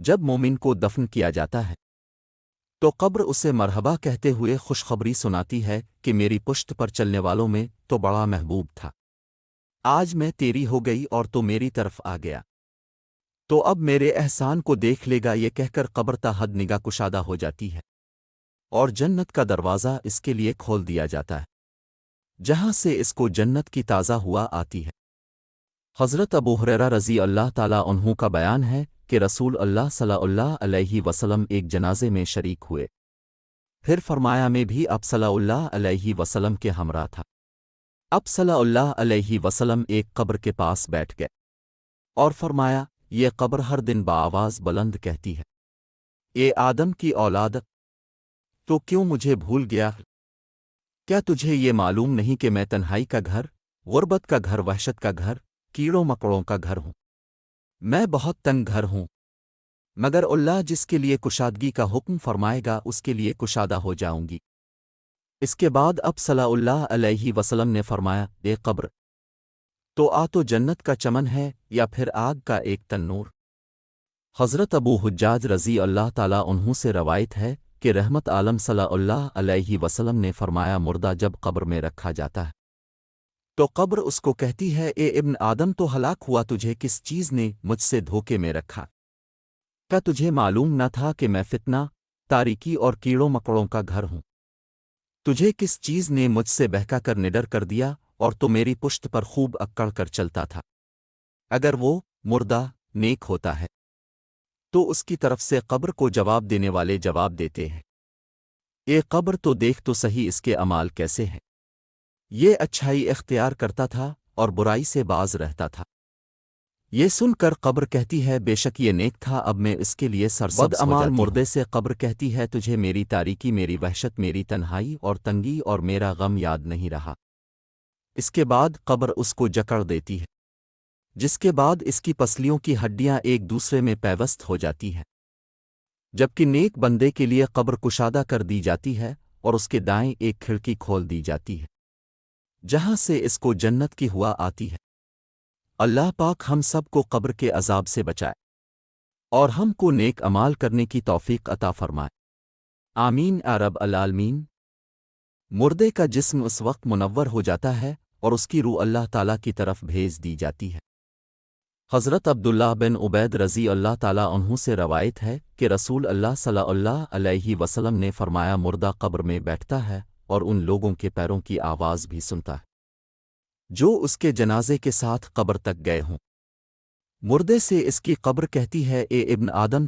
جب مومن کو دفن کیا جاتا ہے تو قبر اسے مرحبا کہتے ہوئے خوشخبری سناتی ہے کہ میری پشت پر چلنے والوں میں تو بڑا محبوب تھا، آج میں تیری ہو گئی اور تو میری طرف آ گیا، تو اب میرے احسان کو دیکھ لے گا۔ یہ کہہ کر قبر تا حد نگاہ کشادہ ہو جاتی ہے اور جنت کا دروازہ اس کے لیے کھول دیا جاتا ہے، جہاں سے اس کو جنت کی تازہ ہوا آتی ہے۔ حضرت ابو ہریرہ رضی اللہ تعالیٰ عنہ کا بیان ہے کہ رسول اللہ صلی اللہ علیہ وسلم ایک جنازے میں شریک ہوئے، پھر فرمایا میں بھی اب صلی اللہ علیہ وسلم کے ہمراہ تھا۔ اب صلی اللہ علیہ وسلم ایک قبر کے پاس بیٹھ گئے اور فرمایا یہ قبر ہر دن بآواز بلند کہتی ہے، اے آدم کی اولاد، تو کیوں مجھے بھول گیا؟ کیا تجھے یہ معلوم نہیں کہ میں تنہائی کا گھر، غربت کا گھر، وحشت کا گھر، کیڑوں مکڑوں کا گھر ہوں؟ میں بہت تنگ گھر ہوں، مگر اللہ جس کے لیے کشادگی کا حکم فرمائے گا اس کے لیے کشادہ ہو جاؤں گی۔ اس کے بعد اب صلی اللہ علیہ وسلم نے فرمایا اے قبر، تو آ تو جنت کا چمن ہے یا پھر آگ کا ایک تنور؟ حضرت ابو حجاج رضی اللہ تعالیٰ عنہ سے روایت ہے کہ رحمت عالم صلی اللہ علیہ وسلم نے فرمایا مردہ جب قبر میں رکھا جاتا ہے تو قبر اس کو کہتی ہے اے ابن آدم، تو ہلاک ہوا، تجھے کس چیز نے مجھ سے دھوکے میں رکھا؟ کیا تجھے معلوم نہ تھا کہ میں فتنہ، تاریکی اور کیڑوں مکڑوں کا گھر ہوں؟ تجھے کس چیز نے مجھ سے بہکا کر نڈر کر دیا اور تو میری پشت پر خوب اکڑ کر چلتا تھا؟ اگر وہ مردہ نیک ہوتا ہے تو اس کی طرف سے قبر کو جواب دینے والے جواب دیتے ہیں، اے قبر تو دیکھ تو صحیح اس کے اعمال کیسے ہیں، یہ اچھائی اختیار کرتا تھا اور برائی سے باز رہتا تھا۔ یہ سن کر قبر کہتی ہے بے شک یہ نیک تھا، اب میں اس کے لیے سرسبز بد امال مردے سے قبر کہتی ہے تجھے میری تاریکی، میری وحشت، میری تنہائی اور تنگی اور میرا غم یاد نہیں رہا۔ اس کے بعد قبر اس کو جکڑ دیتی ہے، جس کے بعد اس کی پسلیوں کی ہڈیاں ایک دوسرے میں پیوست ہو جاتی ہیں، جبکہ نیک بندے کے لیے قبر کشادہ کر دی جاتی ہے اور اس کے دائیں ایک کھڑکی کھول دی جاتی ہے جہاں سے اس کو جنت کی ہوا آتی ہے۔ اللہ پاک ہم سب کو قبر کے عذاب سے بچائے اور ہم کو نیک عمال کرنے کی توفیق عطا فرمائے، آمین یا رب العالمین۔ مردے کا جسم اس وقت منور ہو جاتا ہے اور اس کی روح اللہ تعالیٰ کی طرف بھیج دی جاتی ہے۔ حضرت عبداللہ بن عبید رضی اللہ تعالیٰ عنہ سے روایت ہے کہ رسول اللہ صلی اللہ علیہ وسلم نے فرمایا مردہ قبر میں بیٹھتا ہے اور ان لوگوں کے پیروں کی آواز بھی سنتا ہے جو اس کے جنازے کے ساتھ قبر تک گئے ہوں۔ مردے سے اس کی قبر کہتی ہے اے ابن آدم،